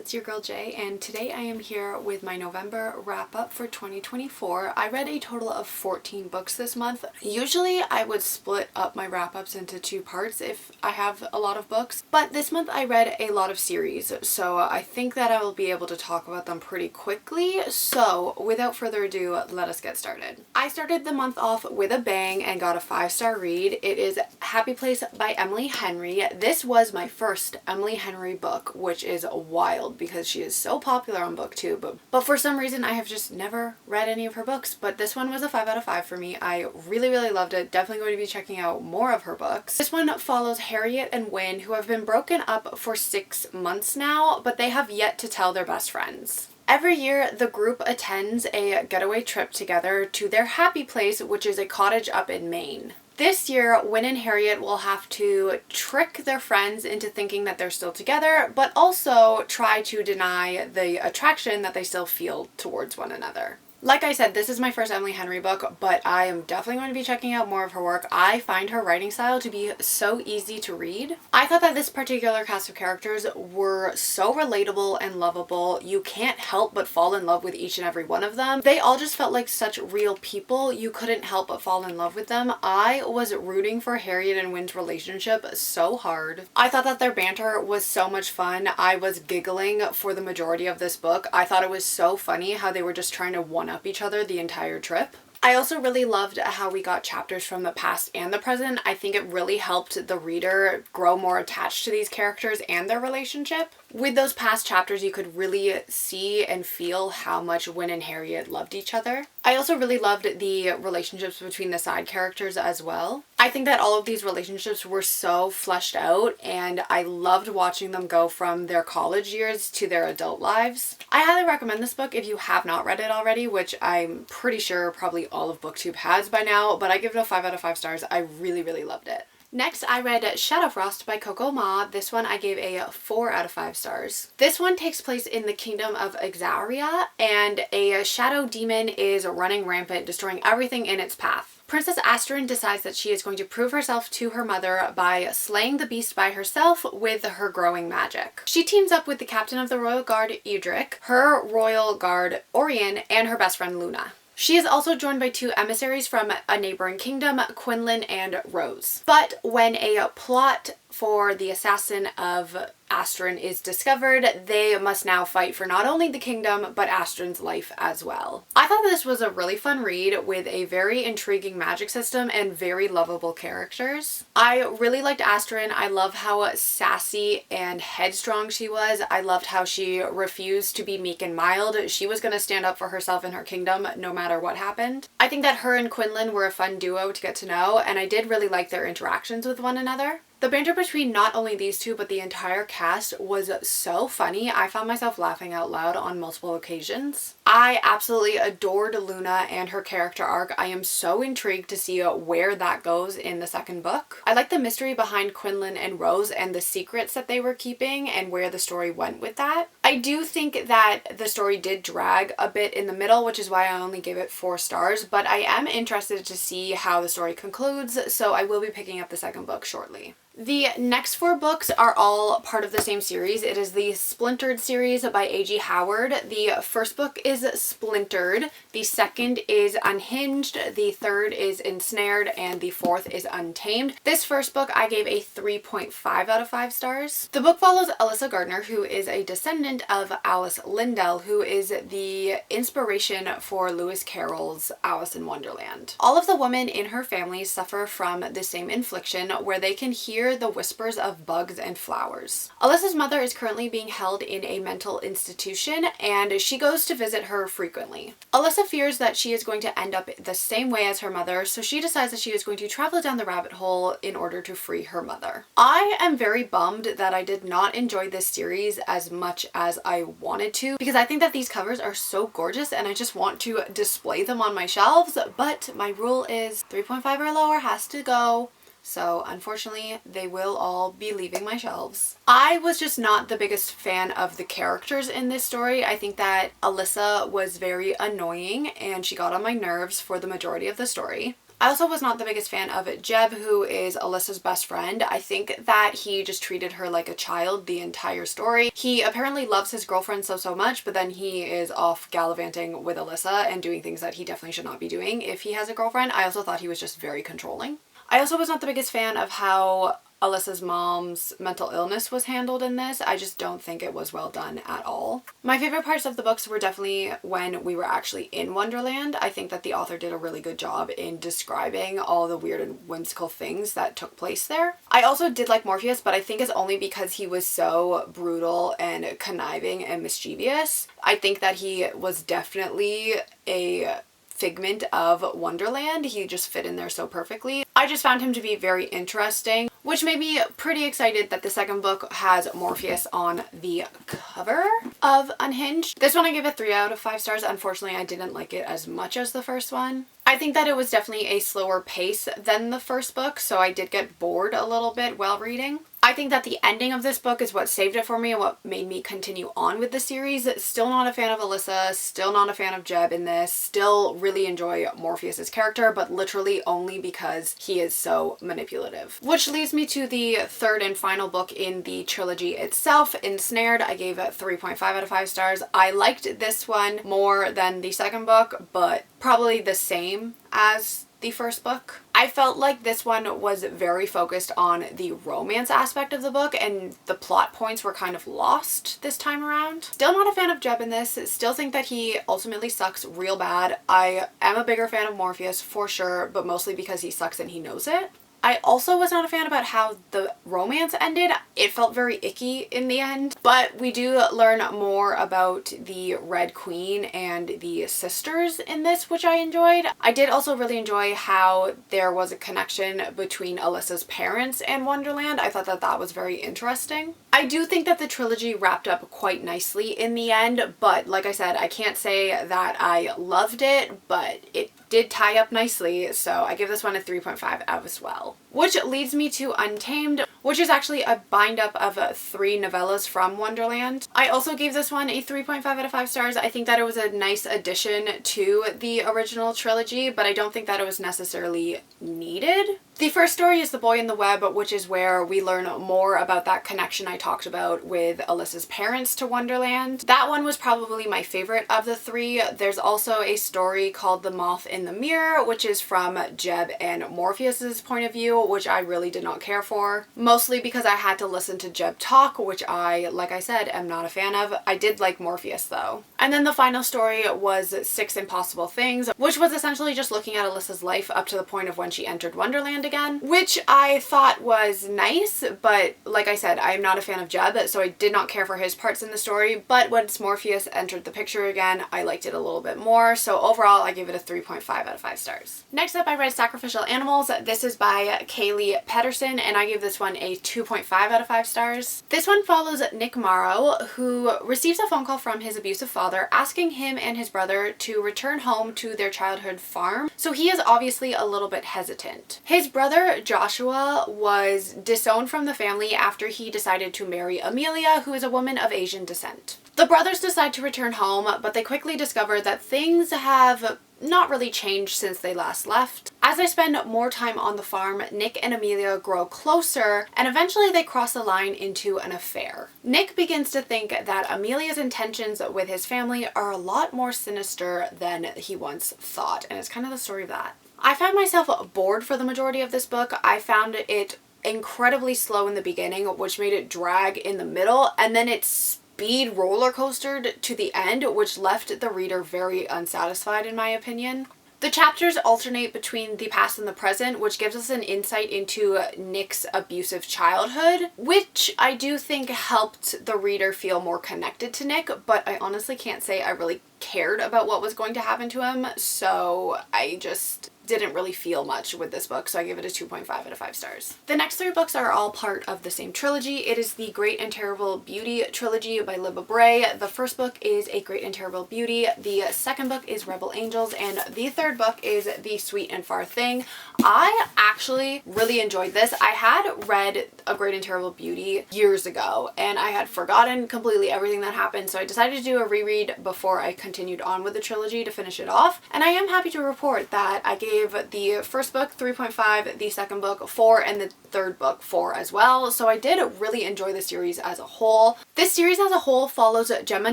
it's your girl Jay, and today I am here with my November wrap-up for 2024. I read a total of 14 books this month. Usually I would split up my wrap-ups into two parts if I have a lot of books, but this month I read a lot of series, so I think that I will be able to talk about them pretty quickly. So without further ado, let us get started. I started the month off with a bang and got a 5-star read. It is Happy Place by Emily Henry. This was my first Emily Henry book, which is wild because she is so popular on BookTube. But for some reason I have just never read any of her books, but this one was a 5 out of 5 for me. I really loved it. Definitely going to be checking out more of her books. This one follows Harriet and Wynne, who have been broken up for 6 months now, but they have yet to tell their best friends. Every year, the group attends a getaway trip together to their happy place, which is a cottage up in Maine. This year, Wynne and Harriet will have to trick their friends into thinking that they're still together, but also try to deny the attraction that they still feel towards one another. Like I said, this is my first Emily Henry book, but I am definitely going to be checking out more of her work. I find her writing style to be so easy to read. I thought that this particular cast of characters were so relatable and lovable. You can't help but fall in love with each and every one of them. They all just felt like such real people. You couldn't help but fall in love with them. I was rooting for Harriet and Wynne's relationship so hard. I thought that their banter was so much fun. I was giggling for the majority of this book. I thought it was so funny how they were just trying to one-up each other the entire trip. I also really loved how we got chapters from the past and the present. I think it really helped the reader grow more attached to these characters and their relationship. With those past chapters, you could really see and feel how much Wynne and Harriet loved each other. I also really loved the relationships between the side characters as well. I think that all of these relationships were so fleshed out, and I loved watching them go from their college years to their adult lives. I highly recommend this book if you have not read it already, which I'm pretty sure probably all of BookTube has by now, but I give it a 5 out of 5 stars. I really loved it. Next, I read Shadow Frost by Coco Ma. This one I gave a 4 out of 5 stars. This one takes place in the kingdom of Exaria, and a shadow demon is running rampant, destroying everything in its path. Princess Astrid decides that she is going to prove herself to her mother by slaying the beast by herself with her growing magic. She teams up with the captain of the Royal Guard, Edric, her Royal Guard, Orion, and her best friend, Luna. She is also joined by 2 emissaries from a neighboring kingdom, Quinlan and Rose. But when a plot for the assassin of Astrid is discovered, they must now fight for not only the kingdom, but Astrid's life as well. I thought this was a really fun read with a very intriguing magic system and very lovable characters. I really liked Astrid. I love how sassy and headstrong she was. I loved how she refused to be meek and mild. She was going to stand up for herself and her kingdom no matter what happened. I think that her and Quinlan were a fun duo to get to know, and I did really like their interactions with one another. The banter between not only these two, but the entire cast was so funny. I found myself laughing out loud on multiple occasions. I absolutely adored Luna and her character arc. I am so intrigued to see where that goes in the second book. I like the mystery behind Quinlan and Rose and the secrets that they were keeping and where the story went with that. I do think that the story did drag a bit in the middle, which is why I only gave it 4 stars, but I am interested to see how the story concludes, so I will be picking up the second book shortly. The next 4 books are all part of the same series. It is the Splintered series by A.G. Howard. The first book is Splintered, the second is Unhinged, the third is Ensnared, and the fourth is Untamed. This first book I gave a 3.5 out of 5 stars. The book follows Alyssa Gardner, who is a descendant of Alice Lindell, who is the inspiration for Lewis Carroll's Alice in Wonderland. All of the women in her family suffer from the same infliction, where they can hear the whispers of bugs and flowers. Alyssa's mother is currently being held in a mental institution, and she goes to visit her frequently. Alyssa fears that she is going to end up the same way as her mother, so she decides that she is going to travel down the rabbit hole in order to free her mother. I am very bummed that I did not enjoy this series as much as I wanted to, because I think that these covers are so gorgeous and I just want to display them on my shelves, but my rule is 3.5 or lower has to go. So unfortunately, they will all be leaving my shelves. I was just not the biggest fan of the characters in this story. I think that Alyssa was very annoying and she got on my nerves for the majority of the story. I also was not the biggest fan of Jeb, who is Alyssa's best friend. I think that he just treated her like a child the entire story. He apparently loves his girlfriend so much, but then he is off gallivanting with Alyssa and doing things that he definitely should not be doing if he has a girlfriend. I also thought he was just very controlling. I also was not the biggest fan of how Alyssa's mom's mental illness was handled in this. I just don't think it was well done at all. My favorite parts of the books were definitely when we were actually in Wonderland. I think that the author did a really good job in describing all the weird and whimsical things that took place there. I also did like Morpheus, but I think it's only because he was so brutal and conniving and mischievous. I think that he was definitely a figment of Wonderland. He just fit in there so perfectly. I just found him to be very interesting, which made me pretty excited that the second book has Morpheus on the cover of Unhinged. This one I give a 3 out of 5 stars. Unfortunately, I didn't like it as much as the first one. I think that it was definitely a slower pace than the first book, so I did get bored a little bit while reading. I think that the ending of this book is what saved it for me and what made me continue on with the series. Still not a fan of Alyssa, still not a fan of Jeb in this, still really enjoy Morpheus's character, but literally only because he is so manipulative. Which leads me to the third and final book in the trilogy itself, Ensnared. I gave it 3.5 out of 5 stars. I liked this one more than the second book, but probably the same as the first book. I felt like this one was very focused on the romance aspect of the book and the plot points were kind of lost this time around. Still not a fan of Jeb in this. Still think that he ultimately sucks real bad. I am a bigger fan of Morpheus for sure, but mostly because he sucks and he knows it. I also was not a fan about how the romance ended. It felt very icky in the end, but we do learn more about the Red Queen and the sisters in this, which I enjoyed. I did also really enjoy how there was a connection between Alyssa's parents and Wonderland. I thought that that was very interesting. I do think that the trilogy wrapped up quite nicely in the end, but like I said, I can't say that I loved it, but it did tie up nicely, so I give this one a 3.5 as well. Which leads me to Untamed, which is actually a bind-up of 3 novellas from Wonderland. I also gave this one a 3.5 out of 5 stars. I think that it was a nice addition to the original trilogy, but I don't think that it was necessarily needed. The first story is The Boy in the Web, which is where we learn more about that connection I talked about with Alyssa's parents to Wonderland. That one was probably my favorite of the 3. There's also a story called The Moth in the Mirror, which is from Jeb and Morpheus's point of view, which I really did not care for. Mostly because I had to listen to Jeb talk, which I, like I said, am not a fan of. I did like Morpheus though. And then the final story was 6 Impossible Things, which was essentially just looking at Alyssa's life up to the point of when she entered Wonderland again, which I thought was nice, but like I said, I am not a fan of Jeb, so I did not care for his parts in the story, but once Morpheus entered the picture again, I liked it a little bit more, so overall I gave it a 3.5 out of 5 stars. Next up, I read Sacrificial Animals. This is by Kaylee Pedersen, and I gave this one a 2.5 out of 5 stars. This one follows Nick Morrow, who receives a phone call from his abusive father asking him and his brother to return home to their childhood farm, so he is obviously a little bit hesitant. His brother Joshua was disowned from the family after he decided to marry Amelia, who is a woman of Asian descent. The brothers decide to return home, but they quickly discover that things have not really changed since they last left. As they spend more time on the farm, Nick and Amelia grow closer, and eventually they cross the line into an affair. Nick begins to think that Amelia's intentions with his family are a lot more sinister than he once thought, and it's kind of the story of that. I found myself bored for the majority of this book. I found it incredibly slow in the beginning, which made it drag in the middle, and then it speed roller coastered to the end, which left the reader very unsatisfied in my opinion. The chapters alternate between the past and the present, which gives us an insight into Nick's abusive childhood, which I do think helped the reader feel more connected to Nick, but I honestly can't say I really cared about what was going to happen to him, so I just didn't really feel much with this book, so I give it a 2.5 out of 5 stars. The next 3 books are all part of the same trilogy. It is the Great and Terrible Beauty trilogy by Libba Bray. The first book is A Great and Terrible Beauty, the second book is Rebel Angels, and the third book is The Sweet and Far Thing. I actually really enjoyed this. I had read A Great and Terrible Beauty years ago, and I had forgotten completely everything that happened, so I decided to do a reread before I continued on with the trilogy to finish it off, and I am happy to report that I gave gave the first book 3.5, the second book 4, and the third book 4 as well. So I did really enjoy the series as a whole. This series as a whole follows Gemma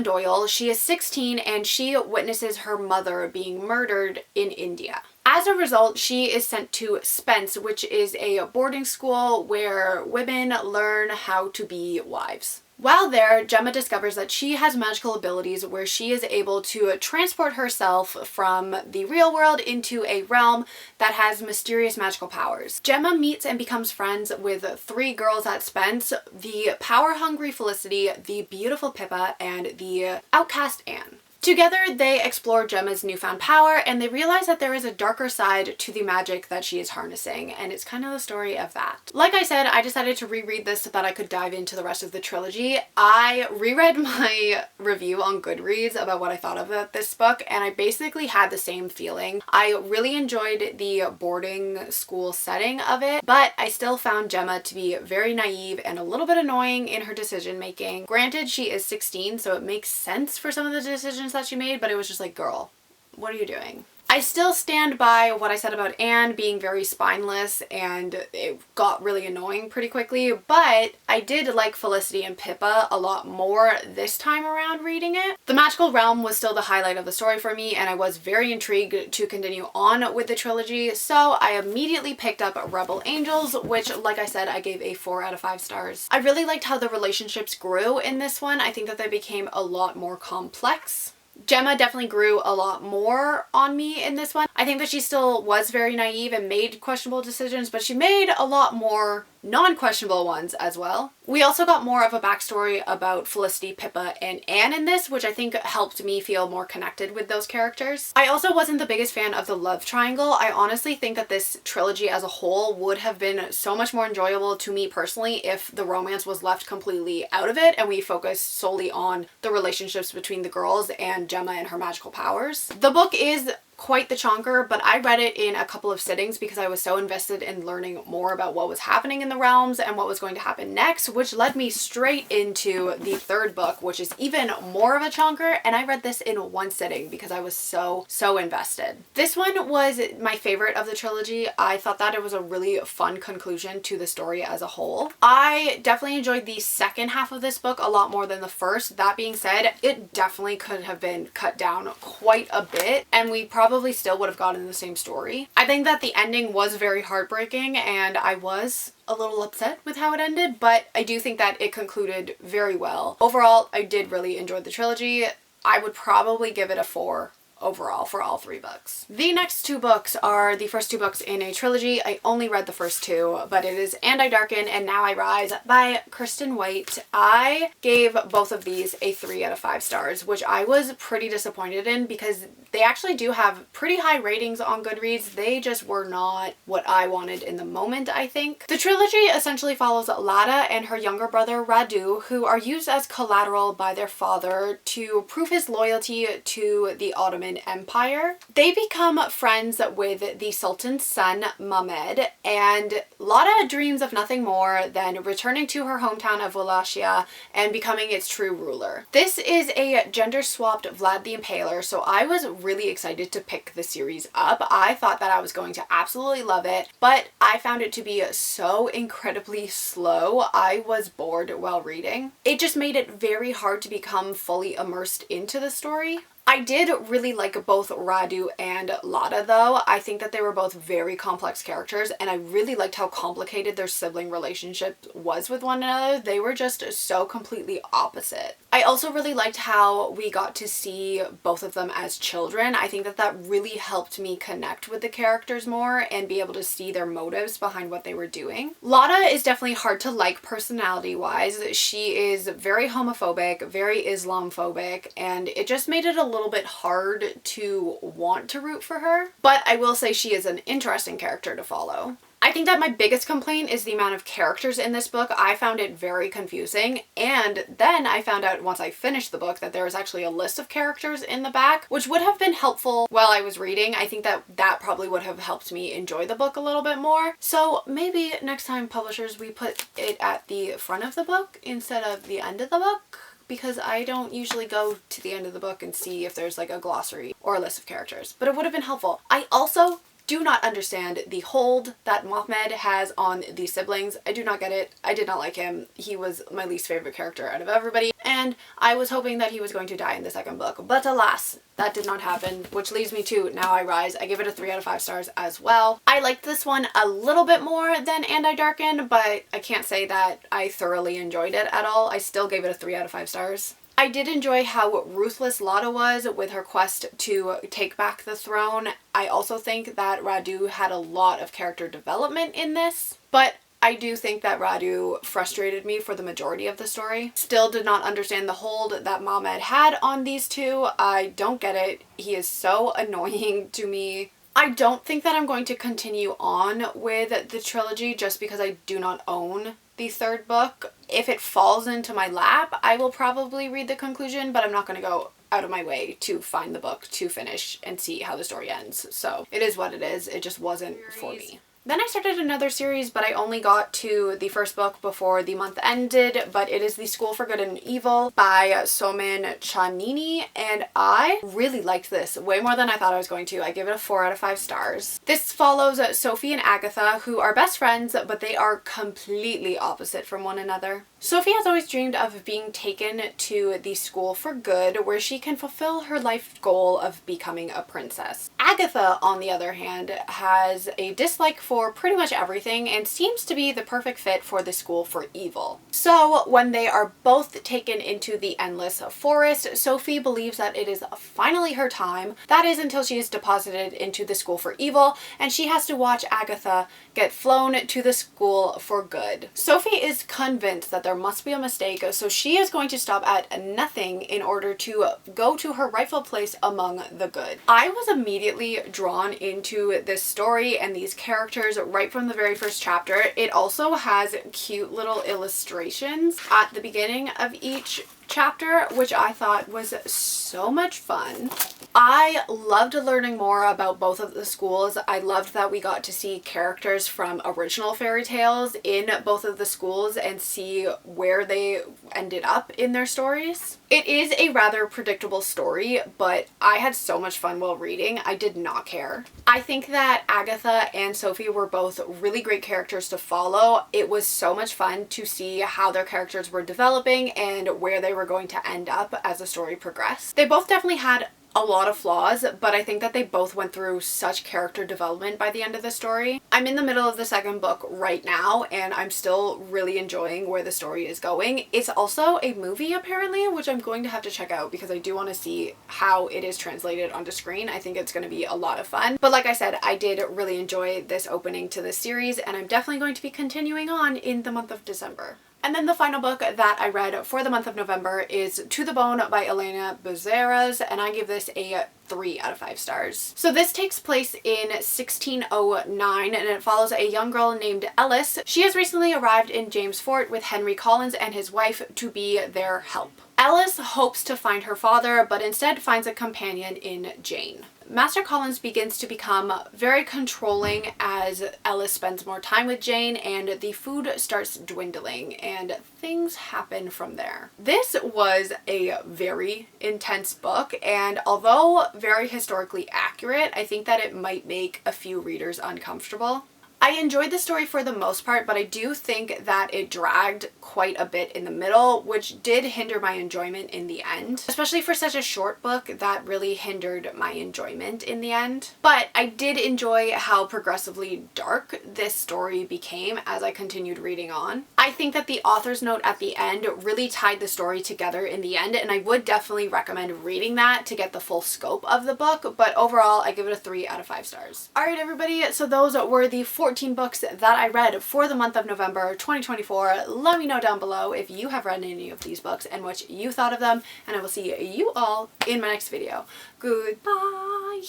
Doyle. She is 16 and she witnesses her mother being murdered in India. As a result, she is sent to Spence, which is a boarding school where women learn how to be wives. While there, Gemma discovers that she has magical abilities where she is able to transport herself from the real world into a realm that has mysterious magical powers. Gemma meets and becomes friends with 3 girls at Spence: the power-hungry Felicity, the beautiful Pippa, and the outcast Anne. Together, they explore Gemma's newfound power, and they realize that there is a darker side to the magic that she is harnessing, and it's kind of the story of that. Like I said, I decided to reread this so that I could dive into the rest of the trilogy. I reread my review on Goodreads about what I thought of this book, and I basically had the same feeling. I really enjoyed the boarding school setting of it, but I still found Gemma to be very naive and a little bit annoying in her decision making. Granted, she is 16, so it makes sense for some of the decisions that she made, but it was just like, girl, what are you doing? I still stand by what I said about Anne being very spineless, and it got really annoying pretty quickly, but I did like Felicity and Pippa a lot more this time around reading it. The magical realm was still the highlight of the story for me, and I was very intrigued to continue on with the trilogy, so I immediately picked up Rebel Angels, which, like I said, I gave a 4 out of 5 stars. I really liked how the relationships grew in this one. I think that they became a lot more complex. Gemma definitely grew a lot more on me in this one. I think that she still was very naive and made questionable decisions, but she made a lot more non-questionable ones as well. We also got more of a backstory about Felicity, Pippa, and Anne in this, which I think helped me feel more connected with those characters. I also wasn't the biggest fan of the love triangle. I honestly think that this trilogy as a whole would have been so much more enjoyable to me personally if the romance was left completely out of it and we focused solely on the relationships between the girls and Gemma and her magical powers. The book is quite the chonker, but I read it in a couple of sittings because I was so invested in learning more about what was happening in the realms and what was going to happen next, which led me straight into the third book, which is even more of a chonker, and I read this in one sitting because I was so invested. This one was my favorite of the trilogy. I thought that it was a really fun conclusion to the story as a whole. I definitely enjoyed the second half of this book a lot more than the first. That being said, it definitely could have been cut down quite a bit, and we probably still would have gotten the same story. I think that the ending was very heartbreaking and I was a little upset with how it ended, but I do think that it concluded very well. Overall, I did really enjoy the trilogy. I would probably give it a 4 overall for all 3 books. The next 2 books are the first 2 books in a trilogy. I only read the first 2, but it is And I Darken and Now I Rise by Kristen White. I gave both of these a 3 out of 5 stars, which I was pretty disappointed in because they actually do have pretty high ratings on Goodreads. They just were not what I wanted in the moment, I think. The trilogy essentially follows Lada and her younger brother Radu, who are used as collateral by their father to prove his loyalty to the Ottoman Empire. They become friends with the Sultan's son, Mehmed, and Lada dreams of nothing more than returning to her hometown of Wallachia and becoming its true ruler. This is a gender-swapped Vlad the Impaler, so I was really excited to pick the series up. I thought that I was going to absolutely love it, but I found it to be so incredibly slow. I was bored while reading. It just made it very hard to become fully immersed into the story. I did really like both Radu and Lada though. I think that they were both very complex characters and I really liked how complicated their sibling relationship was with one another. They were just so completely opposite. I also really liked how we got to see both of them as children. I think that that really helped me connect with the characters more and be able to see their motives behind what they were doing. Lada is definitely hard to like personality wise. She is very homophobic, very Islamophobic, and it just made it a little bit hard to want to root for her. But I will say she is an interesting character to follow. I think that my biggest complaint is the amount of characters in this book. I found it very confusing, and then I found out once I finished the book that there was actually a list of characters in the back, which would have been helpful while I was reading. I think that that probably would have helped me enjoy the book a little bit more. So maybe next time, publishers, we put it at the front of the book instead of the end of the book, because I don't usually go to the end of the book and see if there's like a glossary or a list of characters, but it would have been helpful. I also Do not understand the hold that Mohamed has on these siblings. I do not get it. I did not like him. He was my least favorite character out of everybody, and I was hoping that he was going to die in the second book, but alas, that did not happen, which leads me to Now I Rise. I give it a 3 out of 5 stars as well. I liked this one a little bit more than And I Darken, but I can't say that I thoroughly enjoyed it at all. I still gave it a 3 out of 5 stars. I did enjoy how ruthless Lotta was with her quest to take back the throne. I also think that Radu had a lot of character development in this, but I do think that Radu frustrated me for the majority of the story. Still did not understand the hold that Mohamed had on these two. I don't get it. He is so annoying to me. I don't think that I'm going to continue on with the trilogy just because I do not own the third book. If it falls into my lap, I will probably read the conclusion, but I'm not going to go out of my way to find the book to finish and see how the story ends. So it is what it is. It just wasn't for me. Then I started another series, but I only got to the first book before the month ended, but it is The School for Good and Evil by Somin Chanini, and I really liked this way more than I thought I was going to. I give it a 4 out of 5 stars. This follows Sophie and Agatha, who are best friends, but they are completely opposite from one another. Sophie has always dreamed of being taken to the School for Good, where she can fulfill her life goal of becoming a princess. Agatha, on the other hand, has a dislike for pretty much everything and seems to be the perfect fit for the School for Evil. So when they are both taken into the Endless Forest, Sophie believes that it is finally her time. That is until she is deposited into the School for Evil, and she has to watch Agatha get flown to the School for Good. Sophie is convinced that there must be a mistake, so she is going to stop at nothing in order to go to her rightful place among the good. I was immediately drawn into this story and these characters right from the very first chapter. It also has cute little illustrations at the beginning of each chapter, which I thought was so much fun. I loved learning more about both of the schools. I loved that we got to see characters from original fairy tales in both of the schools and see where they ended up in their stories. It is a rather predictable story, but I had so much fun while reading. I did not care. I think that Agatha and Sophie were both really great characters to follow. It was so much fun to see how their characters were developing and where they were going to end up as the story progressed. They both definitely had a lot of flaws, but I think that they both went through such character development by the end of the story. I'm in the middle of the second book right now, and I'm still really enjoying where the story is going. It's also a movie apparently, which I'm going to have to check out because I do want to see how it is translated onto screen. I think it's going to be a lot of fun. But like I said, I did really enjoy this opening to this series, and I'm definitely going to be continuing on in the month of December. And then the final book that I read for the month of November is To the Bone by Elena Bezeras, and I give this a 3 out of 5 stars. So this takes place in 1609, and it follows a young girl named Ellis. She has recently arrived in James Fort with Henry Collins and his wife to be their help. Ellis hopes to find her father, but instead finds a companion in Jane. Master Collins begins to become very controlling as Ellis spends more time with Jane, and the food starts dwindling and things happen from there. This was a very intense book, and although very historically accurate, I think that it might make a few readers uncomfortable. I enjoyed the story for the most part, but I do think that it dragged quite a bit in the middle, which did hinder my enjoyment in the end. Especially for such a short book, that really hindered my enjoyment in the end. But I did enjoy how progressively dark this story became as I continued reading on. I think that the author's note at the end really tied the story together in the end, and I would definitely recommend reading that to get the full scope of the book, but overall I give it a 3 out of 5 stars. Alright everybody, so those were the 14 books that I read for the month of November 2024. Let me know down below if you have read any of these books and what you thought of them, and I will see you all in my next video. Goodbye!